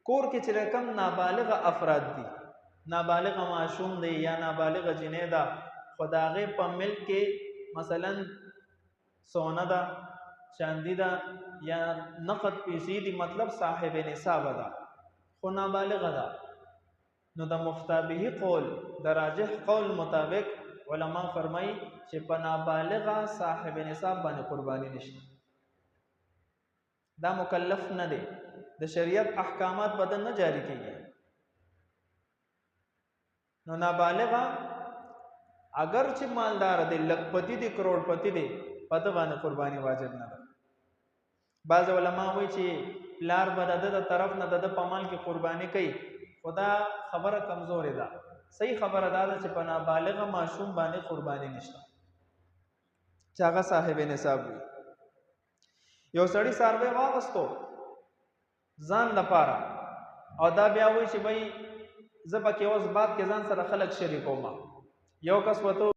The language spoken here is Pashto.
کور کې چې کم نابالغ افراد دي، نابالغ معشوم دی یا نابالغ جنې ده، خو د هغې په ملک کې مثلا سونه ده، چاندي ده یا نقد پیسې دي، مطلب صاحب نصاب ده خو نابالغه ده، نو د مفتابه قول د راجح قول مطابق علما فرمایي چې په نابالغه صاحب نصاب باندې قرباني نشته، دا مکلف نه دی، د شریعت احکامات بدن نه جاری کیږي. نو نابالغه اگر چې مالدار دی، لکپتی دی، کروڑپتی دی، په ده باندې قرباني واجب نه ده. بعض علما وایي چې پلار به د ده د طرف نه د ده په مال کې قرباني کوي، خو دا خبره کمزورې ده. صحیح خبره دا ده چې په نابالغه ماشوم باندې قرباني نشته چې هغه صاحب نصاب وي. یو سړي څاروی واغستو ځان لپاره او دا بیا وایي چې بھائی زه پکې اوس بعد کې ځان سره خلک شریکوم، یو کس وته